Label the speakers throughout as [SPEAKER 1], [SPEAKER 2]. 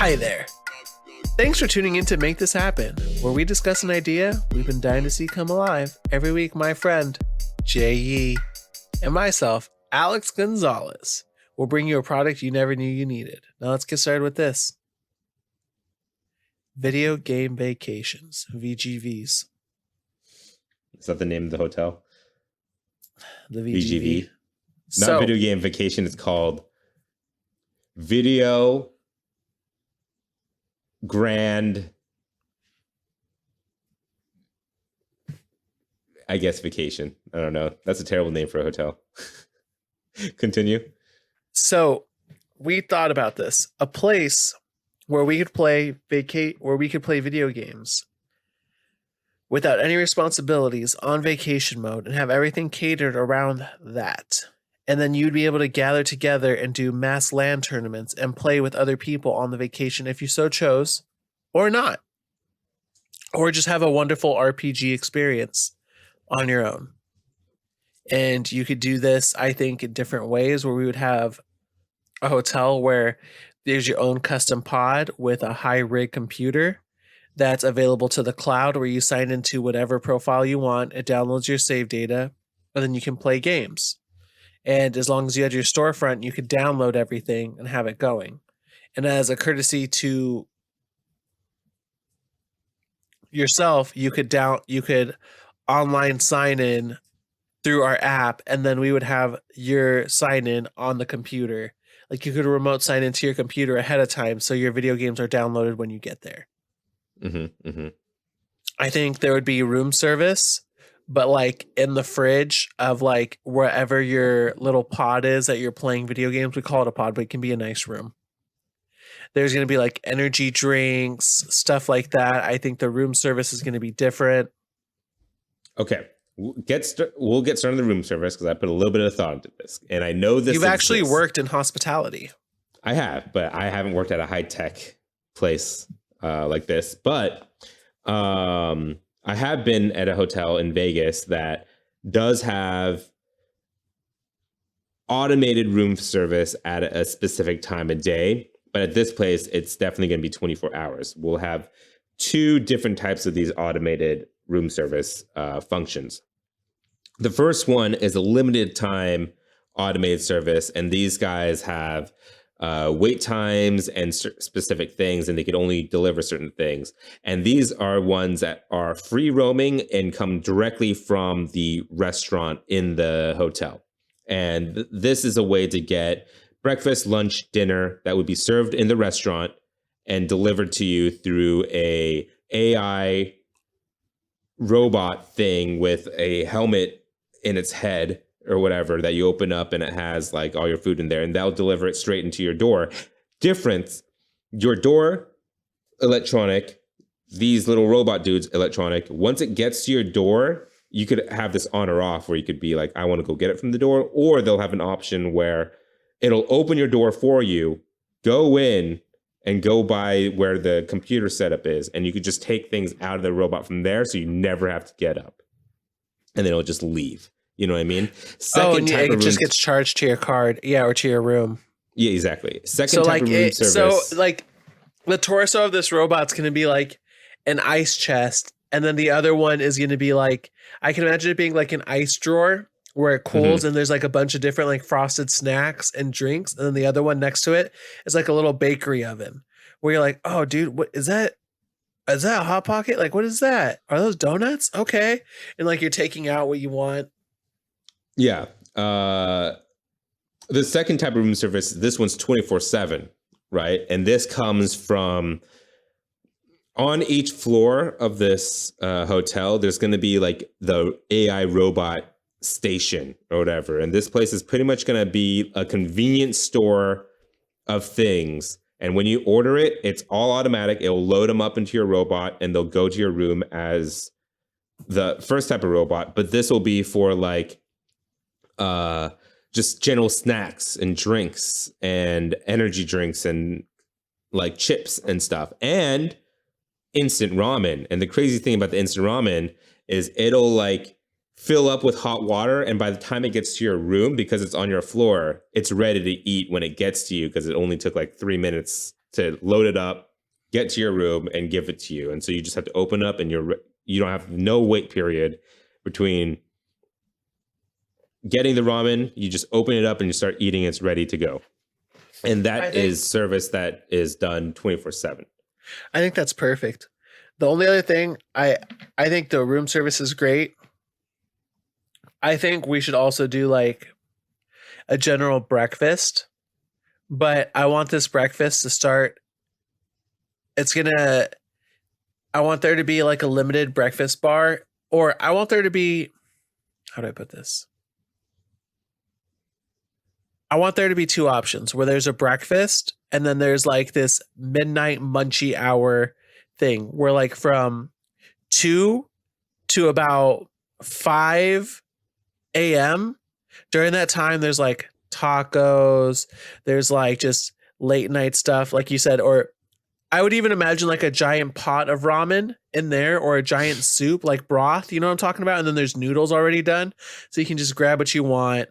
[SPEAKER 1] Hi there. Thanks for tuning in to Make This Happen, where we discuss an idea we've been dying to see come alive. Every week, my friend, Jay Yee, and myself, Alex Gonzalez, will bring you a product you never knew you needed. Now let's get started with this. Video Game Vacations, VGVs.
[SPEAKER 2] Is that the name of the hotel?
[SPEAKER 1] The VGV.
[SPEAKER 2] Not Video Game Vacation. It's called Video Grand, I guess, Vacation. I don't know. That's a terrible name for a hotel. Continue.
[SPEAKER 1] So we thought about this. A place where we could play video games without any responsibilities on vacation mode and have everything catered around that. And then you'd be able to gather together and do mass LAN tournaments and play with other people on the vacation if you so chose, or not. Or just have a wonderful RPG experience on your own. And you could do this, I think, in different ways, where we would have a hotel where there's your own custom pod with a high rig computer that's available to the cloud, where you sign into whatever profile you want. It downloads your save data, and then you can play games. And as long as you had your storefront, you could download everything and have it going. And as a courtesy to yourself, you could online sign in through our app, and then we would have your sign in on the computer. Like, you could remote sign into your computer ahead of time, so your video games are downloaded when you get there. I think there would be room service, but like in the fridge of like wherever your little pod is that you're playing video games. We call it a pod, but it can be a nice room. There's going to be like energy drinks, stuff like that. I think the room service is going to be different.
[SPEAKER 2] Okay. We'll get started on the room service because I put a little bit of thought into this. And I know this.
[SPEAKER 1] You've actually worked in hospitality.
[SPEAKER 2] I have, but I haven't worked at a high-tech place like this. But I have been at a hotel in Vegas that does have automated room service at a specific time of day. But at this place, it's definitely going to be 24 hours. We'll have two different types of these automated room service functions. The first one is a limited time automated service. And these guys have wait times and specific things, and they could only deliver certain things. And these are ones that are free roaming and come directly from the restaurant in the hotel. And this is a way to get breakfast, lunch, dinner that would be served in the restaurant and delivered to you through a AI robot thing with a helmet in its head or whatever that you open up, and it has like all your food in there, and they'll deliver it straight into your door. Difference, your door, electronic, these little robot dudes, electronic. Once it gets to your door, you could have this on or off where you could be like, I want to go get it from the door, or they'll have an option where it'll open your door for you, go in and go by where the computer setup is, and you could just take things out of the robot from there, so you never have to get up. And then it'll just leave. You know what I mean?
[SPEAKER 1] And it just gets charged to your card, or to your room.
[SPEAKER 2] Yeah, exactly. Second type of room service.
[SPEAKER 1] So like the torso of this robot's going to be like an ice chest, and then the other one is going to be like, I can imagine it being like an ice drawer where it cools, and there's like a bunch of different like frosted snacks and drinks, and then the other one next to it is like a little bakery oven where you're like, oh, dude, what is that? Is that a Hot Pocket? Like, what is that? Are those donuts? Okay. And like, you're taking out what you want.
[SPEAKER 2] Yeah. The second type of room service, this one's 24/7, right? And this comes from on each floor of this hotel, there's going to be like the AI robot station or whatever. And this place is pretty much going to be a convenience store of things. And when you order it, it's all automatic. It'll load them up into your robot, and they'll go to your room as the first type of robot. But this will be for like just general snacks and drinks and energy drinks and like chips and stuff, and instant ramen. And the crazy thing about the instant ramen is it'll like fill up with hot water, and by the time it gets to your room, because it's on your floor, it's ready to eat when it gets to you, because it only took like 3 minutes to load it up, get to your room, and give it to you. And so you just have to open up, and you don't have no wait period between getting the ramen. You just open it up and you start eating. It's ready to go. And that is service that is done 24/7.
[SPEAKER 1] I think that's perfect. The only other thing, I think the room service is great. I think we should also do like a general breakfast, but I want this breakfast to start. I want there to be like a limited breakfast bar, or I want there to be, how do I put this? I want there to be two options where there's a breakfast and then there's like this midnight munchy hour thing where like from 2 to about 5 a.m. during that time, there's like tacos, there's like just late night stuff, like you said, or I would even imagine like a giant pot of ramen in there or a giant soup, like broth, you know what I'm talking about? And then there's noodles already done. So you can just grab what you want.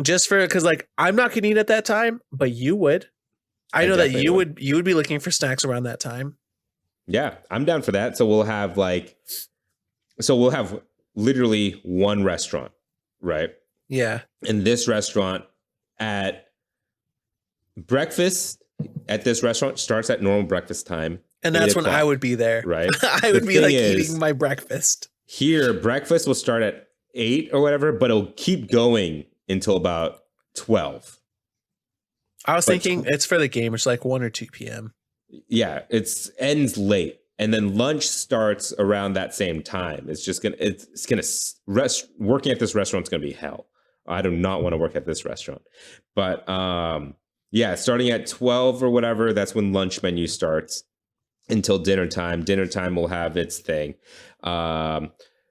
[SPEAKER 1] Just for, because like I'm not gonna eat at that time, but you would. I know that you would be looking for snacks around that time.
[SPEAKER 2] Yeah, I'm down for that. So we'll have literally one restaurant, right?
[SPEAKER 1] Yeah.
[SPEAKER 2] And this restaurant at breakfast at this restaurant starts at normal breakfast time.
[SPEAKER 1] And that's when I would be there.
[SPEAKER 2] Right.
[SPEAKER 1] I would be like eating my breakfast.
[SPEAKER 2] Here, breakfast will start at 8 or whatever, but it'll keep going until about 12.
[SPEAKER 1] I was thinking it's for the game. It's like 1 or 2 p.m.
[SPEAKER 2] Yeah, ends late, and then lunch starts around that same time. Working at this restaurant is gonna be hell. I do not want to work at this restaurant, but yeah, starting at 12 or whatever, that's when lunch menu starts until dinner time. Dinner time will have its thing.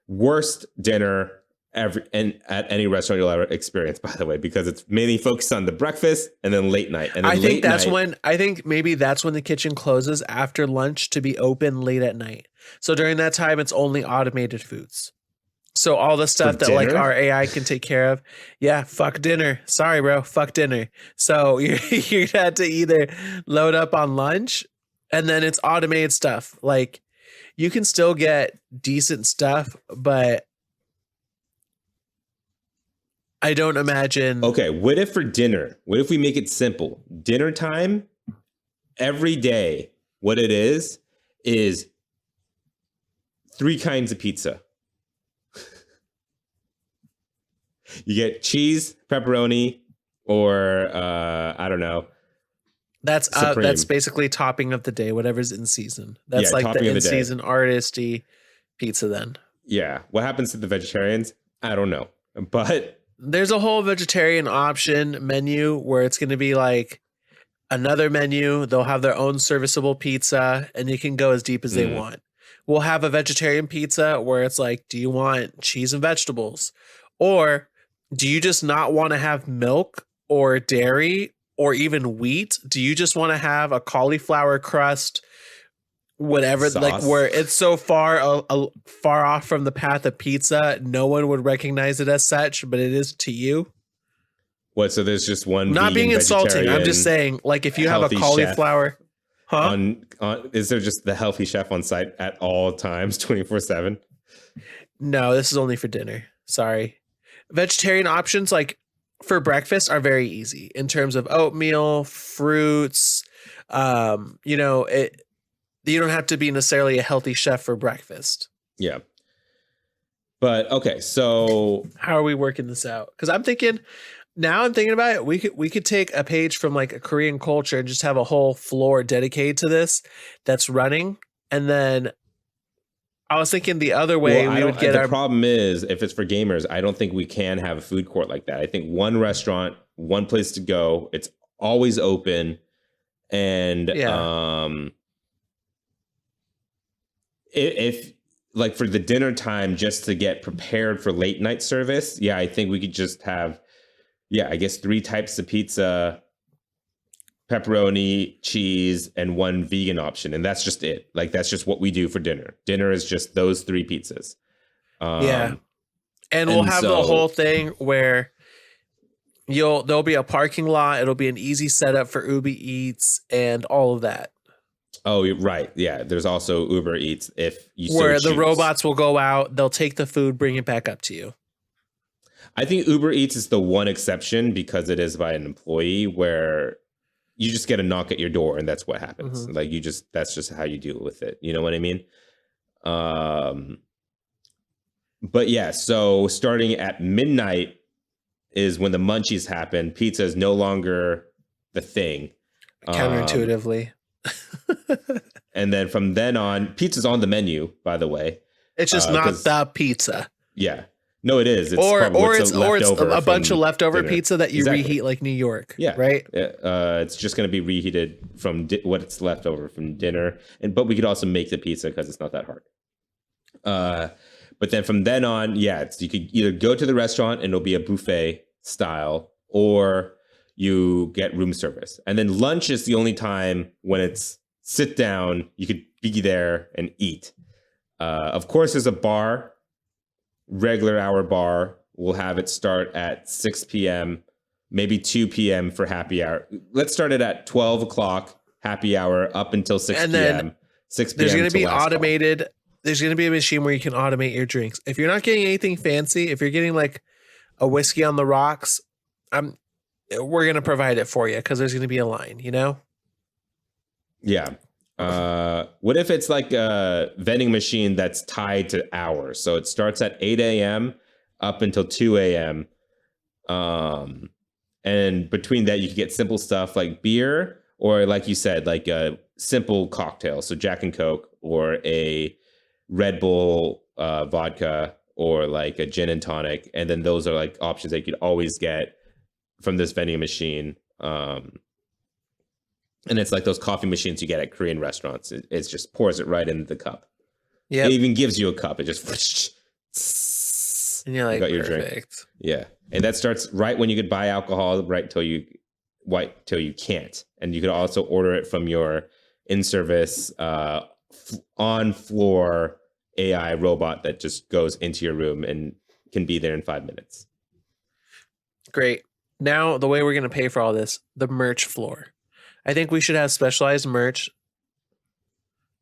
[SPEAKER 2] Worst dinner at any restaurant you'll ever experience, by the way, because it's mainly focused on the breakfast and then late night. And then
[SPEAKER 1] I think maybe that's when the kitchen closes after lunch to be open late at night. So during that time, it's only automated foods. So all the stuff that like our AI can take care of. Yeah, fuck dinner. Sorry, bro. Fuck dinner. So you had to either load up on lunch and then it's automated stuff. Like you can still get decent stuff, but I don't imagine.
[SPEAKER 2] Okay, what if for dinner? What if we make it simple? Dinner time, every day, what it is 3 kinds of pizza. You get cheese, pepperoni, or I don't know.
[SPEAKER 1] That's basically topping of the day, whatever's in season. That's like the in-season artisty pizza then.
[SPEAKER 2] Yeah. What happens to the vegetarians? I don't know. But
[SPEAKER 1] there's a whole vegetarian option menu where it's going to be like another menu. They'll have their own serviceable pizza and you can go as deep as they want. We'll have a vegetarian pizza where it's like, do you want cheese and vegetables? Or do you just not want to have milk or dairy or even wheat? Do you just want to have a cauliflower crust, whatever, sauce? Like where it's so far off from the path of pizza, no one would recognize it as such, but it is to you.
[SPEAKER 2] What? So there's just one.
[SPEAKER 1] Not being insulting. I'm just saying, like, if you have a cauliflower,
[SPEAKER 2] is there just the healthy chef on site at all times, 24/7?
[SPEAKER 1] No, this is only for dinner. Sorry. Vegetarian options like for breakfast are very easy in terms of oatmeal, fruits. You don't have to be necessarily a healthy chef for breakfast.
[SPEAKER 2] Yeah. But okay, so
[SPEAKER 1] how are we working this out? Because I'm thinking about it, we could take a page from like a Korean culture and just have a whole floor dedicated to this that's running, and then I was thinking the other way we would get
[SPEAKER 2] the problem is if it's for gamers, I don't think we can have a food court like that. I think one restaurant, one place to go, it's always open, and if like for the dinner time, just to get prepared for late night service, I think we could just have, I guess 3 types of pizza, pepperoni, cheese, and 1 vegan option. And that's just it. Like, that's just what we do for dinner. Dinner is just those 3 pizzas.
[SPEAKER 1] And we'll have the whole thing where, There'll be a parking lot. It'll be an easy setup for Uber Eats and all of that.
[SPEAKER 2] Oh, right. Yeah. There's also Uber Eats if you
[SPEAKER 1] Where
[SPEAKER 2] so
[SPEAKER 1] the
[SPEAKER 2] choose.
[SPEAKER 1] robots will go out, they'll take the food, bring it back up to you.
[SPEAKER 2] I think Uber Eats is the one exception because it is by an employee where you just get a knock at your door and that's what happens.
[SPEAKER 1] Mhm.
[SPEAKER 2] Like that's just how you deal with it. You know what I mean? But yeah, so starting at midnight is when the munchies happen. Pizza is no longer the thing.
[SPEAKER 1] Counterintuitively.
[SPEAKER 2] And then from then on, pizza's on the menu, by the way.
[SPEAKER 1] It's just not the pizza.
[SPEAKER 2] Yeah. No, it is. It's
[SPEAKER 1] Or it's
[SPEAKER 2] leftover
[SPEAKER 1] a bunch of leftover
[SPEAKER 2] dinner.
[SPEAKER 1] pizza that you
[SPEAKER 2] Exactly.
[SPEAKER 1] reheat like New York.
[SPEAKER 2] Yeah.
[SPEAKER 1] Right?
[SPEAKER 2] It's just going to be reheated from what's left over from dinner. But we could also make the pizza because it's not that hard. But then from then on, yeah, you could either go to the restaurant and it'll be a buffet style, or you get room service. And then lunch is the only time when it's sit down, you could be there and eat. Of course, there's a bar, regular hour bar. We'll have it start at 6 p.m., maybe 2 p.m. for happy hour. Let's start it at 12 o'clock, happy hour, up until 6
[SPEAKER 1] And
[SPEAKER 2] p.m.
[SPEAKER 1] then
[SPEAKER 2] 6 p.m.
[SPEAKER 1] There's going to
[SPEAKER 2] to
[SPEAKER 1] be
[SPEAKER 2] last call.
[SPEAKER 1] automated. There's going to be a machine where you can automate your drinks. If you're not getting anything fancy, if you're getting like a whiskey on the rocks, we're going to provide it for you because there's going to be a line, you know?
[SPEAKER 2] Yeah. What if it's like a vending machine that's tied to hours? So it starts at 8 a.m. up until 2 a.m. And between that, you can get simple stuff like beer, or like you said, like a simple cocktail. So Jack and Coke, or a Red Bull vodka, or like a gin and tonic. And then those are like options that you could always get from this vending machine. And it's like those coffee machines you get at Korean restaurants. It just pours it right into the cup.
[SPEAKER 1] Yeah.
[SPEAKER 2] It even gives you a cup. It just
[SPEAKER 1] And you're like,
[SPEAKER 2] got your
[SPEAKER 1] perfect.
[SPEAKER 2] drink. Yeah. And that starts right when you could buy alcohol, right till you can't. And you could also order it from your in-service on-floor AI robot that just goes into your room and can be there in 5 minutes.
[SPEAKER 1] Great. Now, the way we're going to pay for all this, the merch floor. I think we should have specialized merch.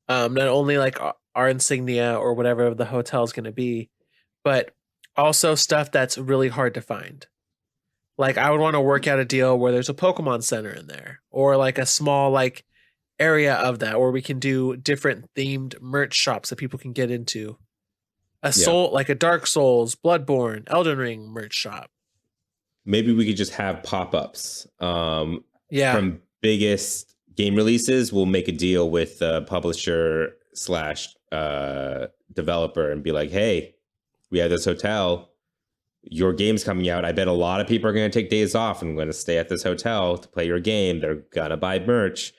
[SPEAKER 1] Not only like our insignia or whatever the hotel is going to be, but also stuff that's really hard to find. Like I would want to work out a deal where there's a Pokemon Center in there, or like a small like area of that where we can do different themed merch shops that people can get into. Like a Dark Souls, Bloodborne, Elden Ring merch shop.
[SPEAKER 2] Maybe we could just have pop-ups.
[SPEAKER 1] Yeah.
[SPEAKER 2] From biggest game releases, we'll make a deal with the publisher / developer and be like, hey, we have this hotel. Your game's coming out. I bet a lot of people are going to take days off and going to stay at this hotel to play your game. They're going to buy merch.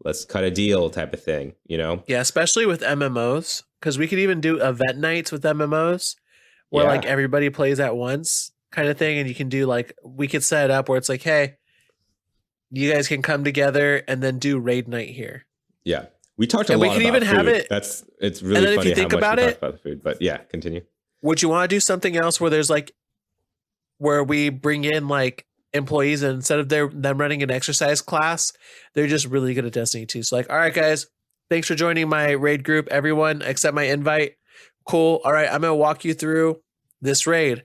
[SPEAKER 2] Let's cut a deal type of thing, you know?
[SPEAKER 1] Yeah, especially with MMOs, because we could even do event nights with MMOs where like everybody plays at once kind of thing. And you can do like, we could set it up where it's like, hey, you guys can come together and then do raid night here.
[SPEAKER 2] Yeah. We talked a
[SPEAKER 1] And
[SPEAKER 2] lot
[SPEAKER 1] we could
[SPEAKER 2] about
[SPEAKER 1] even have
[SPEAKER 2] food.
[SPEAKER 1] it.
[SPEAKER 2] It's really
[SPEAKER 1] And then if
[SPEAKER 2] funny
[SPEAKER 1] you think
[SPEAKER 2] how much
[SPEAKER 1] about
[SPEAKER 2] we
[SPEAKER 1] it,
[SPEAKER 2] talked about the food. But yeah, continue.
[SPEAKER 1] Would you want to do something else where there's like, where we bring in like employees and instead of them running an exercise class, they're just really good at Destiny 2. So like, all right, guys, thanks for joining my raid group. Everyone accept my invite. Cool. All right. I'm going to walk you through this raid.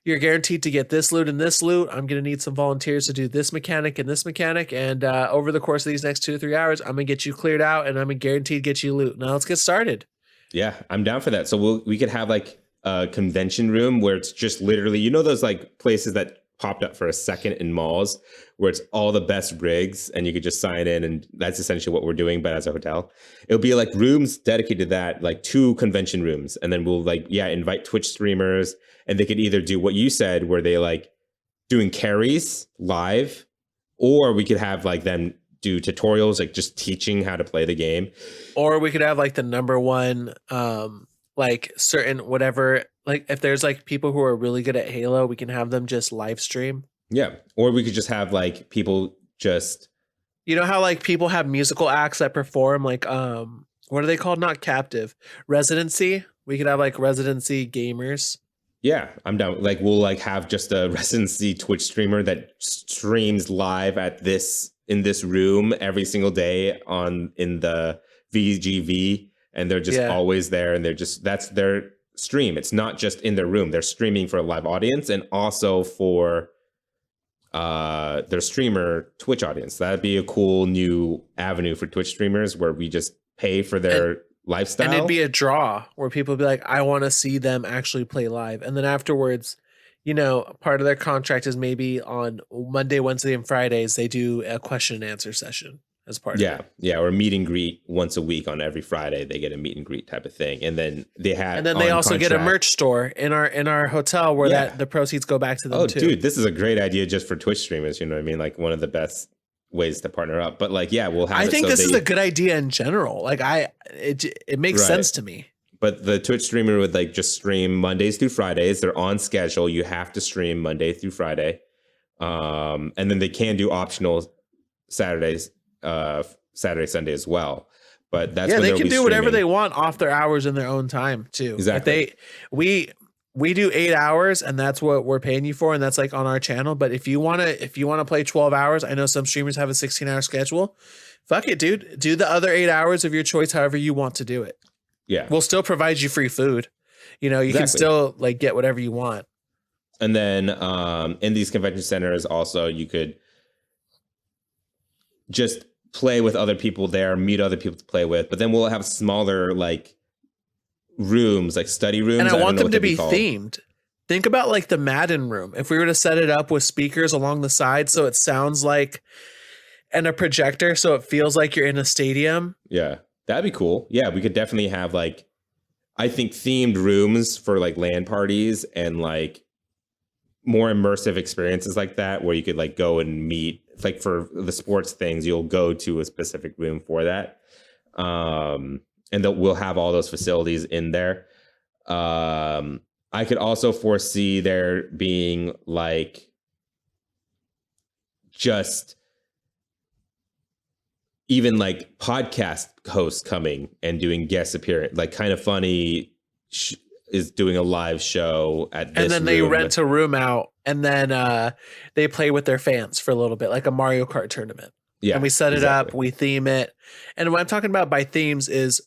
[SPEAKER 1] You're guaranteed to get this loot and this loot. I'm going to need some volunteers to do this mechanic and this mechanic. And over the course of these next 2 to 3 hours, I'm going to get you cleared out and I'm guaranteed to get you loot. Now let's get started.
[SPEAKER 2] Yeah, I'm down for that. So we could have like a convention room where it's just literally, you know, those like places that popped up for a second in malls where it's all the best rigs and you could just sign in, and that's essentially what we're doing, but as a hotel. It'll be like rooms dedicated to that, like 2 convention rooms. And then we'll like, invite Twitch streamers, and they could either do what you said where they like doing carries live, or we could have like them do tutorials, like just teaching how to play the game.
[SPEAKER 1] Or we could have like the number one, like certain whatever, like if there's like people who are really good at Halo, we can have them just live stream.
[SPEAKER 2] Yeah. Or we could just have like people just,
[SPEAKER 1] you know how like people have musical acts that perform like, what are they called? Not captive, residency. We could have like residency gamers.
[SPEAKER 2] Yeah, I'm down. Like we'll like have just a residency Twitch streamer that streams live at this in this room every single day on in the VGV, and they're just
[SPEAKER 1] Yeah.
[SPEAKER 2] always there, and that's their stream. It's not just in their room. They're streaming for a live audience and also for their streamer Twitch audience. That'd be a cool new avenue for Twitch streamers where we just pay for their lifestyle.
[SPEAKER 1] And it'd be a draw where people would be like, I want to see them actually play live. And then afterwards, you know, part of their contract is maybe on Monday, Wednesday, and Fridays, they do a question and answer session as part of it.
[SPEAKER 2] Yeah, or meet and greet once a week on every Friday. They get a meet and greet type of thing, and then they have.
[SPEAKER 1] And then they also get a merch store in our hotel where that the proceeds go back to them too.
[SPEAKER 2] Dude, this is a great idea just for Twitch streamers. You know what I mean? Like one of the best ways to partner up. But like, yeah, we'll have.
[SPEAKER 1] I think this is a good idea in general. Like it makes sense to me.
[SPEAKER 2] But the Twitch streamer would like just stream Mondays through Fridays. They're on schedule. You have to stream Monday through Friday, and then they can do optional Saturdays. Saturday, Sunday as well, but that's when
[SPEAKER 1] they can do whatever
[SPEAKER 2] streaming.
[SPEAKER 1] they want off their hours in their own time too.
[SPEAKER 2] Exactly.
[SPEAKER 1] We do 8 hours, and that's what we're paying you for, and that's like on our channel. But if you wanna play 12 hours, I know some streamers have a 16-hour schedule. Fuck it, dude. Do the other 8 hours of your choice, however you want to do it.
[SPEAKER 2] Yeah,
[SPEAKER 1] we'll still provide you free food. You know, you can still like get whatever you want.
[SPEAKER 2] And then in these convention centers, also you could just play with other people there, meet other people to play with, but then we'll have smaller like rooms, like study rooms.
[SPEAKER 1] And I want them to be themed. Think about like the Madden room. If we were to set it up with speakers along the side so it sounds like, and a projector so it feels like you're in a stadium.
[SPEAKER 2] Yeah, that'd be cool. Yeah, we could definitely have like, I think themed rooms for like LAN parties and like more immersive experiences like that, where you could like go and meet. Like for the sports things, you'll go to a specific room for that, and we'll have all those facilities in there. I could also foresee there being like just even like podcast hosts coming and doing guest appearance, like Kind of Funny is doing a live show at this,
[SPEAKER 1] and then they rent a room out, and then they play with their fans for a little bit, like a Mario Kart tournament. Yeah, and we set it up, we theme it. And what I'm talking about by themes is,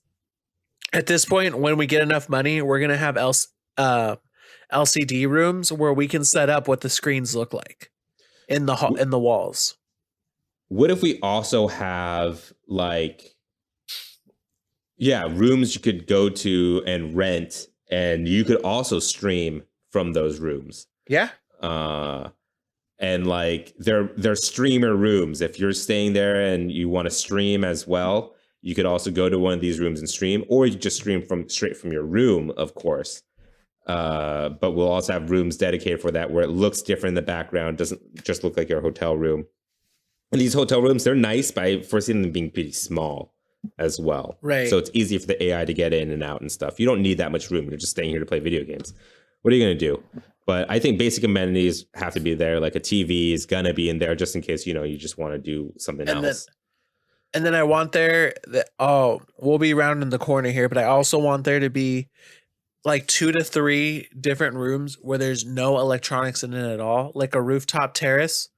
[SPEAKER 1] at this point, when we get enough money, we're gonna have LCD rooms where we can set up what the screens look like in the walls.
[SPEAKER 2] What if we also have like, rooms you could go to and rent? And you could also stream from those rooms.
[SPEAKER 1] Yeah.
[SPEAKER 2] And like they're streamer rooms. If you're staying there and you want to stream as well, you could also go to one of these rooms and stream, or you just stream straight from your room, of course. But we'll also have rooms dedicated for that where it looks different in the background, doesn't just look like your hotel room. And these hotel rooms, they're nice, but I foresee them being pretty small as well.
[SPEAKER 1] Right.
[SPEAKER 2] So it's easy for the AI to get in and out and stuff. You don't need that much room. You're just staying here to play video games. What are you going to do? But I think basic amenities have to be there. Like a TV is going to be in there just in case, you just want to do something else.
[SPEAKER 1] And then I want we'll be rounding the corner here, but I also want there to be like 2 to 3 different rooms where there's no electronics in it at all. Like a rooftop terrace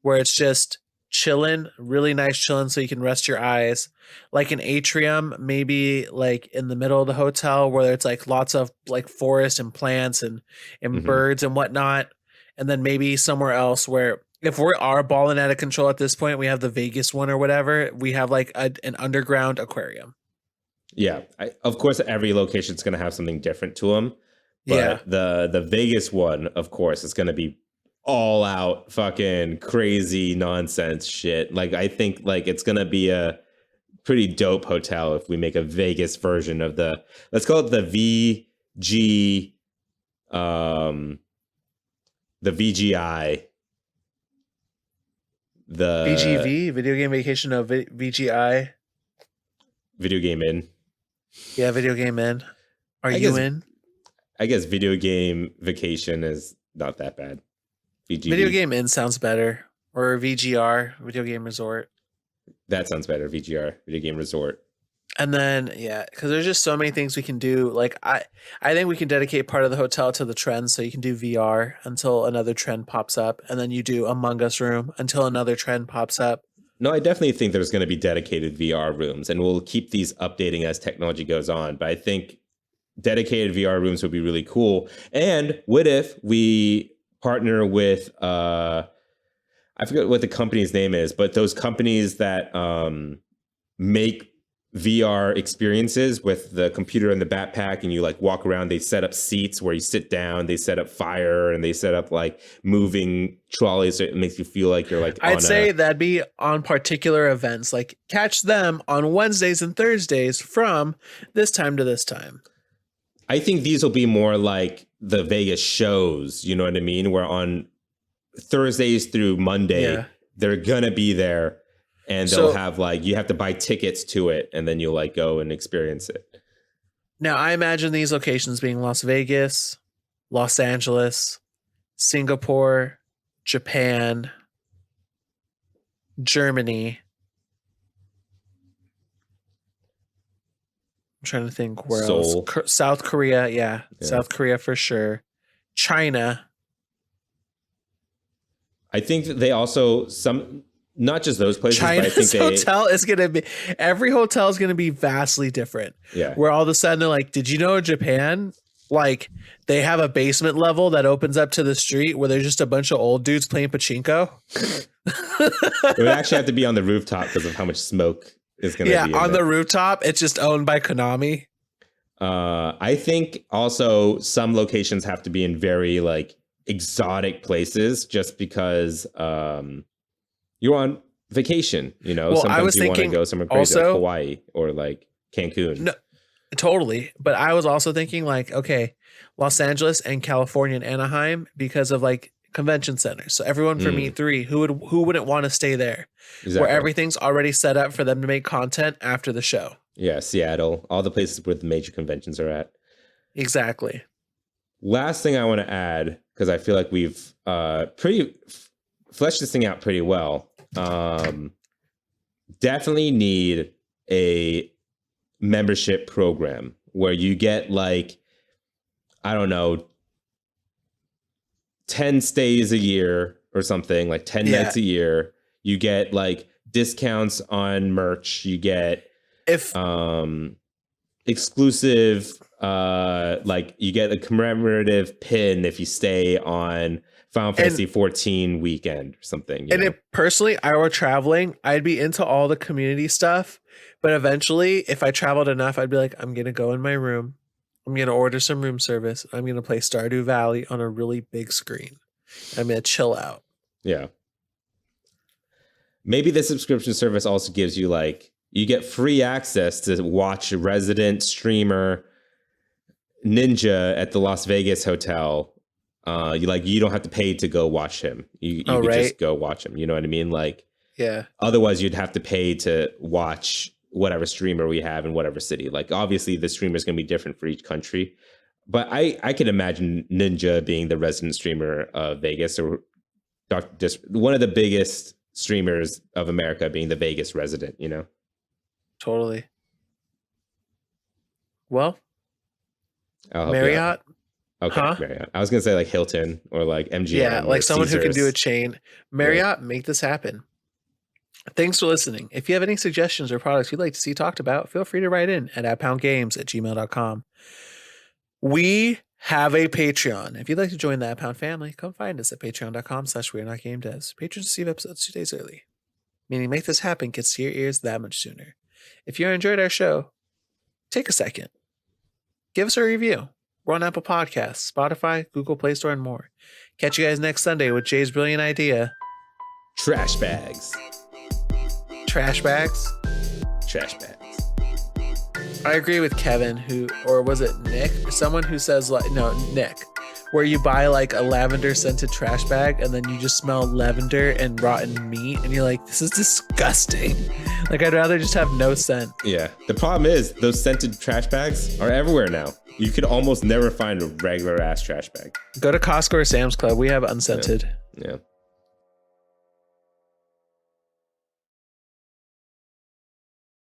[SPEAKER 1] where it's just chilling, really nice chilling so you can rest your eyes. Like an atrium, maybe like in the middle of the hotel where it's like lots of like forest and plants and birds and whatnot. And then maybe somewhere else where if we are balling out of control at this point, we have the Vegas one or whatever, we have like an underground aquarium.
[SPEAKER 2] Yeah. Of course, every location is going to have something different to them. But the Vegas one, of course, is going to be all out fucking crazy nonsense shit. Like I think like it's gonna be a pretty dope hotel if we make a Vegas version of let's call it the VGI, the
[SPEAKER 1] VGV, Video Game Vacation of VGI,
[SPEAKER 2] Video Game Inn.
[SPEAKER 1] Yeah, Video Game Inn. Are you in?
[SPEAKER 2] I guess Video Game Vacation is not that bad. VGV.
[SPEAKER 1] Video Game Inn sounds better. Or VGR, Video Game Resort.
[SPEAKER 2] That sounds better. VGR, Video Game Resort.
[SPEAKER 1] And then, yeah, because there's just so many things we can do. Like I think we can dedicate part of the hotel to the trends, so you can do VR until another trend pops up, and then you do Among Us room until another trend pops up.
[SPEAKER 2] No, I definitely think there's going to be dedicated VR rooms, and we'll keep these updating as technology goes on. But I think dedicated VR rooms would be really cool. And what if we partner with I forget what the company's name is, but those companies that make VR experiences with the computer in the backpack, and you like walk around, they set up seats where you sit down, they set up fire, and they set up like moving trolleys, so it makes you feel like you're like
[SPEAKER 1] I'd say that'd be on particular events, like catch them on Wednesdays and Thursdays from this time to this time.
[SPEAKER 2] I think these will be more like the Vegas shows, you know what I mean? Where on Thursdays through Monday, they're gonna be there. And they'll have like, you have to buy tickets to it, and then you'll like go and experience it.
[SPEAKER 1] Now, I imagine these locations being Las Vegas, Los Angeles, Singapore, Japan, Germany. I'm trying to think where
[SPEAKER 2] Seoul.
[SPEAKER 1] else. South Korea, yeah. South Korea for sure. China.
[SPEAKER 2] I think that they also not just those places,
[SPEAKER 1] China's
[SPEAKER 2] but I think
[SPEAKER 1] hotel is going to be, every hotel is going to be vastly different.
[SPEAKER 2] Yeah.
[SPEAKER 1] Where all of a sudden they're like, did you know in Japan, like they have a basement level that opens up to the street where there's just a bunch of old dudes playing pachinko?
[SPEAKER 2] It would actually have to be on the rooftop because of how much smoke is going to be.
[SPEAKER 1] Yeah, on the rooftop. It's just owned by Konami.
[SPEAKER 2] I think also some locations have to be in very like exotic places just because you're on vacation, you know.
[SPEAKER 1] Well,
[SPEAKER 2] sometimes you want to go somewhere crazy, like Hawaii or like Cancun.
[SPEAKER 1] No, totally. But I was also thinking like, okay, Los Angeles and California and Anaheim because of like convention centers. So everyone from E3, who wouldn't want to stay there? Exactly. Where everything's already set up for them to make content after the show.
[SPEAKER 2] Yeah, Seattle, all the places where the major conventions are at.
[SPEAKER 1] Exactly.
[SPEAKER 2] Last thing I want to add, because I feel like we've pretty fleshed this thing out pretty well. Definitely need a membership program where you get like, I don't know, 10 stays a year or something, like 10 nights a year. You get like discounts on merch. You get exclusive, like you get a commemorative pin if you stay on Final Fantasy 14 weekend or something.
[SPEAKER 1] And if personally I were traveling, I'd be into all the community stuff. But eventually, if I traveled enough, I'd be like, I'm going to go in my room. I'm going to order some room service. I'm going to play Stardew Valley on a really big screen. I'm going to chill out.
[SPEAKER 2] Yeah. Maybe the subscription service also gives you like, you get free access to watch a resident streamer Ninja at the Las Vegas hotel. You don't have to pay to go watch him. You could just go watch him. You know what I mean? Like,
[SPEAKER 1] yeah.
[SPEAKER 2] Otherwise, you'd have to pay to watch whatever streamer we have in whatever city. Like, obviously, the streamer is going to be different for each country. But I could imagine Ninja being the resident streamer of Vegas, or one of the biggest streamers of America being the Vegas resident. You know,
[SPEAKER 1] totally. Well,
[SPEAKER 2] Marriott. Okay, Marriott. I was gonna say like Hilton or like MGM.
[SPEAKER 1] Yeah, like someone
[SPEAKER 2] Caesars.
[SPEAKER 1] who can do a chain. Marriott, make this happen. Thanks for listening. If you have any suggestions or products you'd like to see talked about, feel free to write in at @poundgames@gmail.com. We have a Patreon. If you'd like to join the Pound family, come find us at patreon.com/wearenotgamedevs. Patrons receive episodes 2 days early. Meaning make this happen gets to your ears that much sooner. If you enjoyed our show, take a second. Give us a review. We're on Apple Podcasts, Spotify, Google Play Store, and more. Catch you guys next Sunday with Jay's brilliant idea.
[SPEAKER 2] Trash bags.
[SPEAKER 1] Trash bags?
[SPEAKER 2] Trash bags.
[SPEAKER 1] I agree with Kevin, or was it Nick? Someone who says, like, no, Nick, where you buy like a lavender scented trash bag and then you just smell lavender and rotten meat and you're like, this is disgusting. Like, I'd rather just have no scent.
[SPEAKER 2] Yeah. The problem is those scented trash bags are everywhere now. You could almost never find a regular ass trash bag.
[SPEAKER 1] Go to Costco or Sam's Club. We have unscented.
[SPEAKER 2] Yeah.